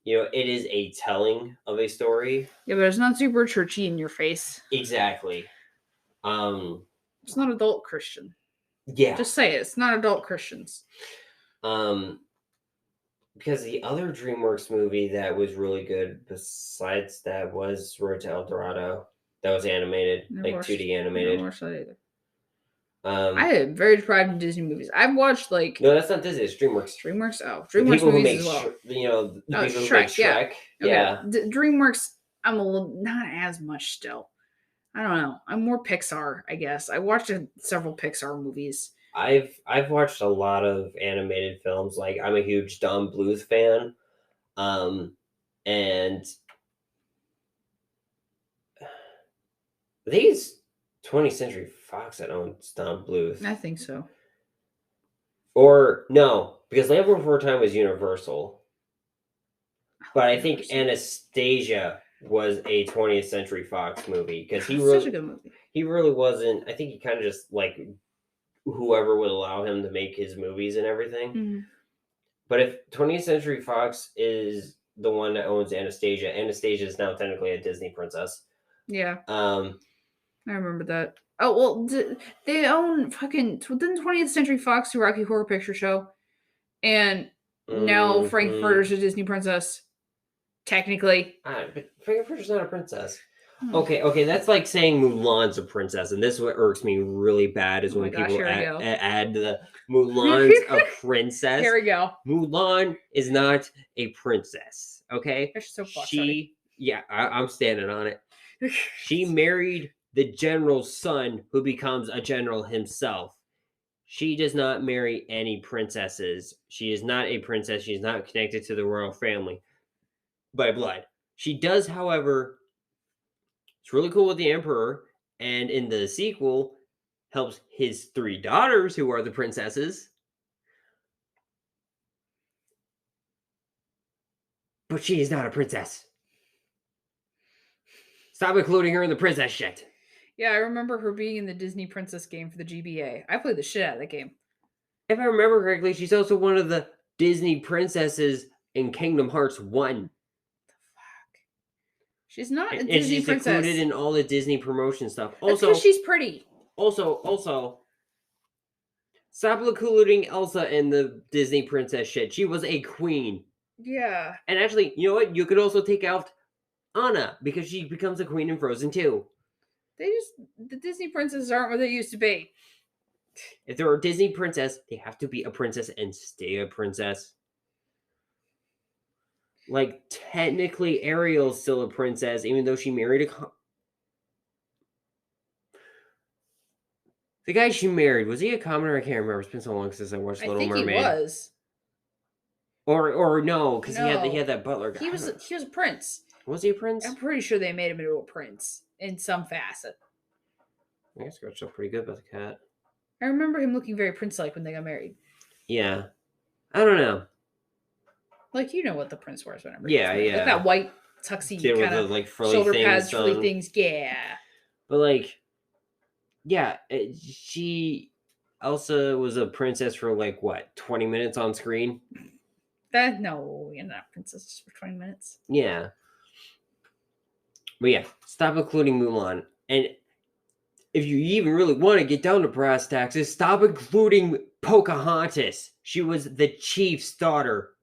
it is a telling of a story. Yeah, but it's not super churchy in your face. Exactly. It's not adult Christian. Yeah. Just say it. It's not adult Christians. Because the other DreamWorks movie that was really good besides that was Road to El Dorado. That was animated, like 2D animated. I never watched that either. I am very deprived of Disney movies. I've watched like... No, that's not Disney. It's DreamWorks. DreamWorks? Oh, DreamWorks movies as well. The people Shrek, who make Shrek. Yeah. Okay. DreamWorks, I'm a little... Not as much still. I don't know. I'm more Pixar, I guess. I watched several Pixar movies. I've watched a lot of animated films. Like, I'm a huge Don Bluth fan. And I think it's 20th Century Fox that owns Don Bluth. I think so. Or no, because Land Before Time was Universal. But I think Anastasia was a 20th Century Fox movie, because such a good movie. He really wasn't. I think he kind of just like whoever would allow him to make his movies and everything. Mm-hmm. But if 20th Century Fox is the one that owns Anastasia. Anastasia is now technically a Disney princess. Yeah, I remember that. Oh well, they own fucking didn't 20th Century Fox do Rocky Horror Picture Show, and now Frankfurter's a Disney princess. Technically, but Frankfurter's not a princess. Hmm. Okay, that's like saying Mulan's a princess, and this is what irks me really bad is when people add the Mulan's a princess. Here we go. Mulan is not a princess. Okay, I'm standing on it. She married the general's son, who becomes a general himself. She does not marry any princesses. She is not a princess. She is not connected to the royal family by blood. She does, however, it's really cool with the emperor, and in the sequel, helps his 3 daughters, who are the princesses. But she is not a princess. Stop including her in the princess shit. Yeah, I remember her being in the Disney Princess game for the GBA. I played the shit out of that game. If I remember correctly, she's also one of the Disney princesses in Kingdom Hearts 1. She's not a and Disney she's princess. included in all the Disney promotion stuff. That's because she's pretty. Also, stop including Elsa in the Disney princess shit. She was a queen. Yeah. And actually, you know what? You could also take out Anna, because she becomes a queen in Frozen 2. The Disney princesses aren't what they used to be. If they're a Disney princess, they have to be a princess and stay a princess. Like, technically, Ariel's still a princess, even though she married the guy she married, was he a commoner? I can't remember. It's been so long since I watched Little Mermaid. He was. Or no, because he had that butler guy. He was a prince. Was he a prince? I'm pretty sure they made him into a prince in some facet. I guess Scratched up pretty good about the cat. I remember him looking very prince-like when they got married. Yeah. I don't know. Like, you know what the prince wears whenever. Yeah. Like that white tuxedo kind of like shoulder pads, frilly things. Yeah. But like, yeah, Elsa was a princess for like what, 20 minutes on screen? No, you're not a princess just for 20 minutes. Yeah. But yeah, stop including Mulan. And if you even really want to get down to brass taxes, stop including Pocahontas. She was the chief's daughter.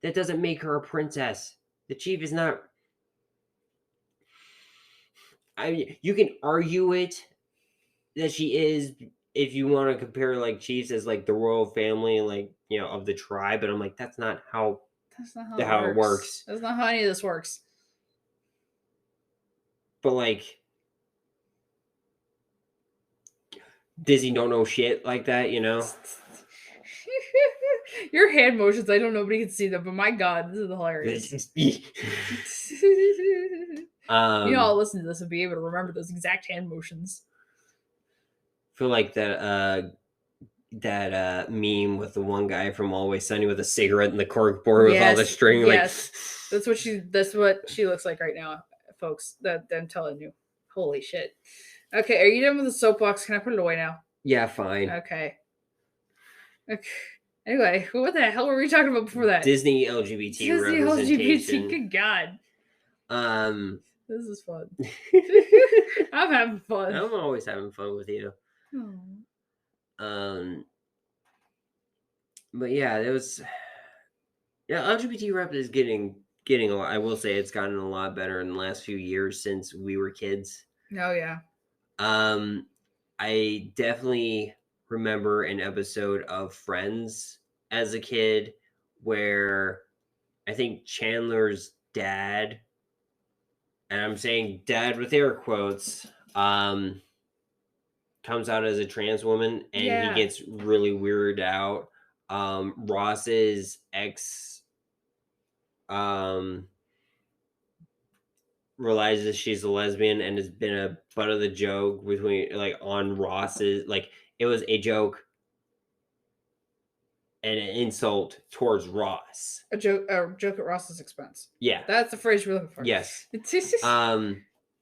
That doesn't make her a princess. The chief is not... you can argue it that she is, if you want to compare like chiefs as like the royal family, like, you know, of the tribe, but I'm like, that's not how it works. That's not how any of this works. But like, Disney don't know shit like that, you know? Your hand motions, I don't know, nobody can see them, but my god, this is hilarious. I'll listen to this and be able to remember those exact hand motions. I feel like that meme with the one guy from Always Sunny with a cigarette and the cork board with all the string. Yes, that's what she looks like right now, folks. That I'm telling you. Holy shit. Okay, are you done with the soapbox? Can I put it away now? Yeah, fine. Okay. Anyway, what the hell were we talking about before that? Disney LGBT representation. Good God. This is fun. I'm having fun. I'm always having fun with you. Aww. But yeah, LGBT rep is getting a lot. I will say it's gotten a lot better in the last few years since we were kids. Oh yeah. I definitely remember an episode of Friends as a kid where I think Chandler's dad, and I'm saying dad with air quotes, comes out as a trans woman, and he gets really weirded out. Ross's ex realizes she's a lesbian and has been a butt of the joke between, like, on Ross's, like, it was a joke and an insult towards Ross. A joke at Ross's expense. Yeah. That's the phrase you're looking for. Yes.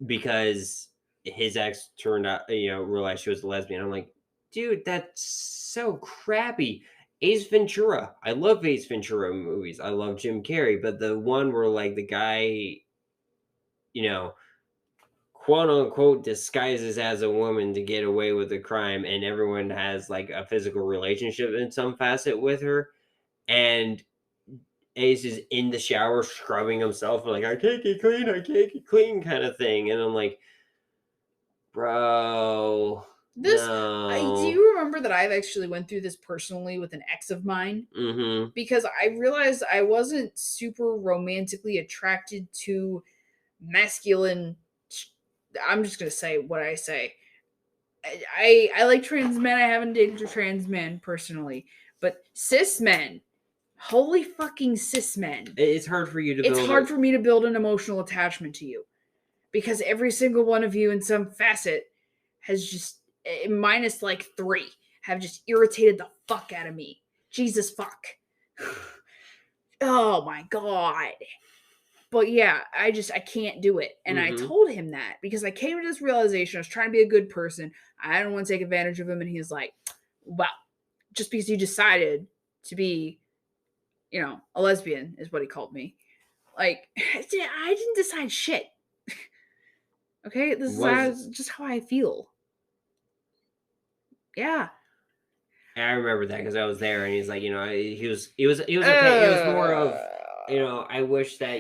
Because his ex turned out, realized she was a lesbian. I'm like, dude, that's so crappy. Ace Ventura. I love Ace Ventura movies. I love Jim Carrey, but the one where like the guy, you know, quote unquote disguises as a woman to get away with the crime, and everyone has like a physical relationship in some facet with her, and Ace is in the shower scrubbing himself like I can't get clean, I can't get clean kind of thing, and I'm like, bro, I do no. you remember that I've actually went through this personally with an ex of mine? Mm-hmm. Because I realized I wasn't super romantically attracted to masculine. I'm just gonna say what I say. I like trans men. I haven't dated a trans man personally, but cis men, holy fucking cis men. It's hard for you to It's build. hard for me to build an emotional attachment to you because every single one of you in some facet has just minus like 3 have just irritated the fuck out of me. Jesus fuck. Oh my god. But yeah, I can't do it. And I told him that because I came to this realization. I was trying to be a good person. I don't want to take advantage of him. And he's like, well, just because you decided to be, a lesbian is what he called me. Like, I didn't decide shit. Okay? This is just how I feel. Yeah. And I remember that because I was there, and he's like, he was okay. It was more of, I wish that,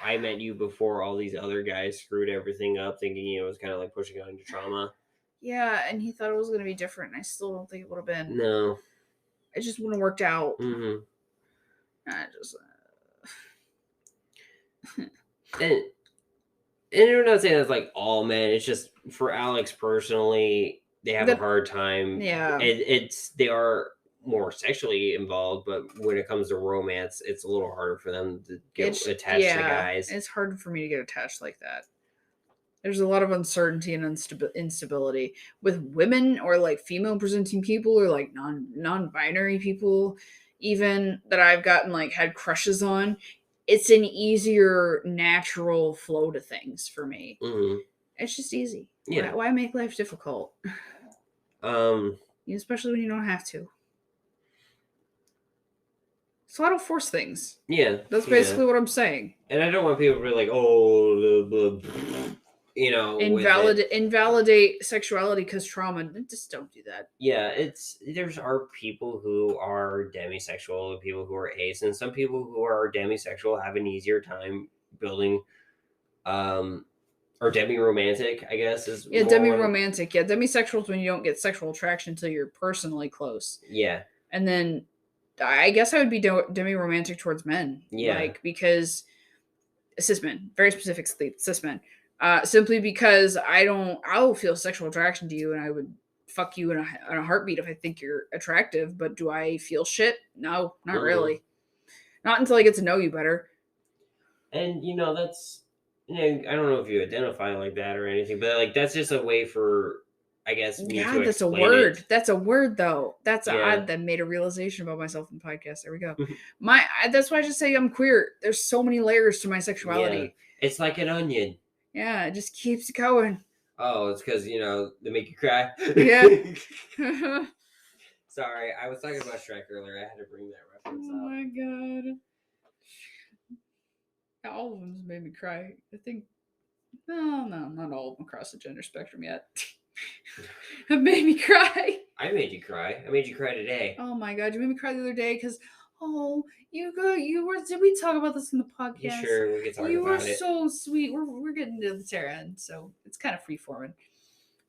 I met you before all these other guys screwed everything up, thinking, it was kind of like pushing on into trauma. Yeah, and he thought it was going to be different, and I still don't think it would have been. No. It just wouldn't have worked out. Mm-hmm. I just... and I'm not saying that's like all men. It's just for Alex personally, they have a hard time. Yeah. They are more sexually involved, but when it comes to romance, it's a little harder for them to get attached to guys. It's hard for me to get attached like that. There's a lot of uncertainty and instability with women or like female presenting people or like non-binary people, even that I've gotten like had crushes on. It's an easier natural flow to things for me. Mm-hmm. It's just easy. Yeah. Why make life difficult? Especially when you don't have to. So I don't force things. Yeah. That's basically what I'm saying. And I don't want people to be like, oh, invalidate sexuality because trauma. Just don't do that. Yeah, there's people who are demisexual, people who are ace, and some people who are demisexual have an easier time building, or demi-romantic, I guess is. Yeah, demi-romantic. Yeah, demisexual is when you don't get sexual attraction until you're personally close. Yeah, and then I guess I would be demi-romantic towards men. Yeah, like because cis men, very specifically cis men. Simply because I'll feel sexual attraction to you and I would fuck you in a heartbeat if I think you're attractive, but do I feel shit? No, not really. Not until I get to know you better. And that's, I don't know if you identify like that or anything, but like that's just a way for, I guess, me to that's a word. It. That's a word though. That's odd that made a realization about myself in the podcast. There we go. That's why I just say I'm queer. There's so many layers to my sexuality. Yeah. It's like an onion. Yeah, it just keeps going. Oh, it's because, they make you cry. Yeah. Sorry, I was talking about Shrek earlier. I had to bring that reference up. Oh my god. All of them made me cry. I think, no, not all of them across the gender spectrum yet. Have made me cry. I made you cry. I made you cry today. Oh my god, you made me cry the other day because... did we talk about this in the podcast? Yeah, sure, we can talk about it. You were so sweet. We're getting to the tail end, so it's kind of free-forming.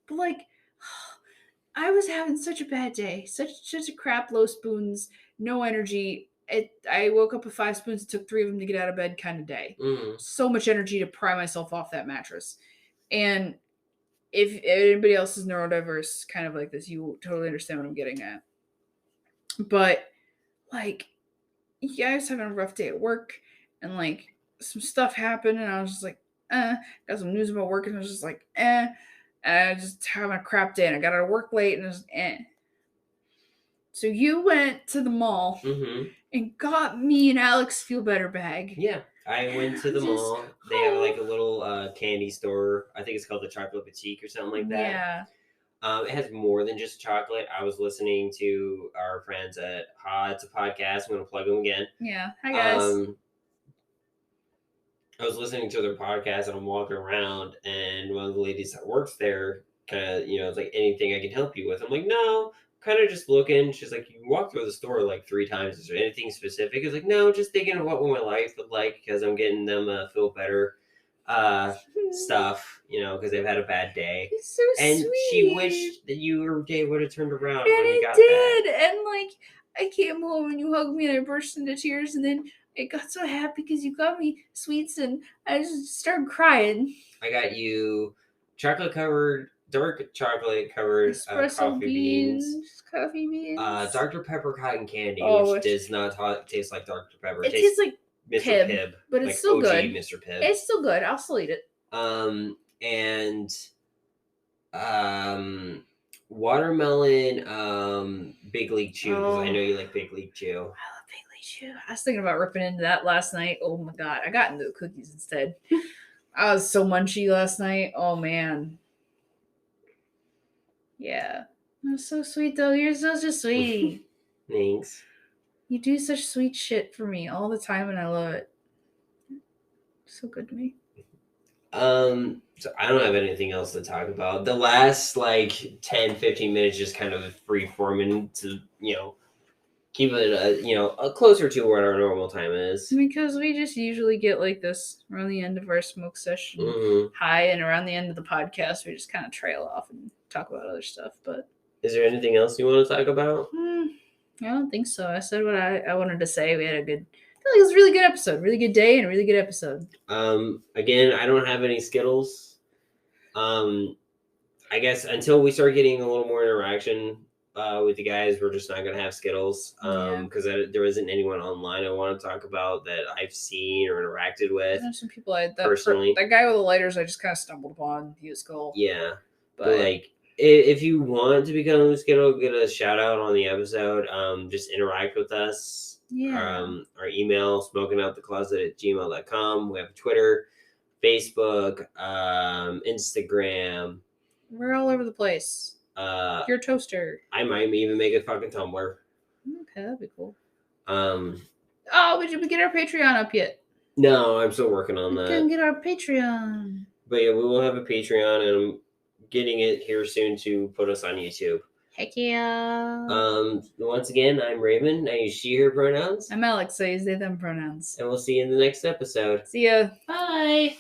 But like, I was having such a bad day. Such a crap, low spoons, no energy. I woke up with 5 spoons. It took 3 of them to get out of bed kind of day. So much energy to pry myself off that mattress. And if anybody else is neurodiverse, kind of like this, you totally understand what I'm getting at. But like, yeah, I was having a rough day at work, and like some stuff happened, and I was just like, got some news about work, and I was just like, and I was just having a crap day, and I got out of work late, and I was So you went to the mall and got me an Alex Feel Better bag. Yeah, I went to the mall. They have like a little candy store. I think it's called the Chocolate Boutique or something like that. Yeah. It has more than just chocolate. I was listening to our friends at It's a Podcast. I'm going to plug them again. Yeah. Hi, guys. I was listening to their podcast and I'm walking around, and one of the ladies that works there kind of, it's like, anything I can help you with? I'm like, no, kind of just looking. She's like, you walked through the store like 3 times. Is there anything specific? I was like, no, just thinking of what my life would like because I'm getting them feel better stuff, because they've had a bad day. It's so And sweet. she wished that your day would have turned around And when you it got did. back. And like, I came home and you hugged me and I burst into tears, and then I got so happy because you got me sweets and I just started crying. I got you dark chocolate covered Espresso coffee beans. coffee beans. Dr. Pepper cotton candy, Oh, which does not taste like Dr. Pepper. It tastes like Mr. Pibb, Pibb, but it's like still OG good. Mr. Pibb. It's still good. I'll still eat it. And watermelon Big League Chew, because I know you like Big League Chew. I love Big League Chew. I was thinking about ripping into that last night. Oh my god, I got into the cookies instead. I was so munchy last night. Oh man. Yeah. That's so sweet though. You're such a sweetie. Thanks. You do such sweet shit for me all the time and I love it. So good to me. So I don't have anything else to talk about. The last 10-15 minutes just kind of free forming to keep it closer to what our normal time is, because we just usually get like this around the end of our smoke session high, and around the end of the podcast we just kind of trail off and talk about other stuff. But is there anything else you want to talk about? I don't think so. I said what I wanted to say. We had a good, I feel like it was a really good episode, really good day, and a really good episode. Again, I don't have any Skittles. I guess until we start getting a little more interaction with the guys, we're just not gonna have Skittles. Because there isn't anyone online I want to talk about that I've seen or interacted with. There's some people personally. That guy with the lighters, I just kind of stumbled upon. He was cool. Yeah, but if you want to become a Skittle, get a shout out on the episode. Just interact with us. Yeah. Our email, smokingoutthecloset@gmail.com. We have Twitter, Facebook, Instagram. We're all over the place. Your toaster. I might even make a fucking Tumblr. Okay, that'd be cool. Did we get our Patreon up yet? No, I'm still working on that. We can get our Patreon. But yeah, we will have a Patreon, and I'm getting it here soon to put us on YouTube. Heck yeah. Once again, I'm Rayven. I use she, her pronouns. I'm Alex. I use they, them pronouns. And we'll see you in the next episode. See ya. Bye.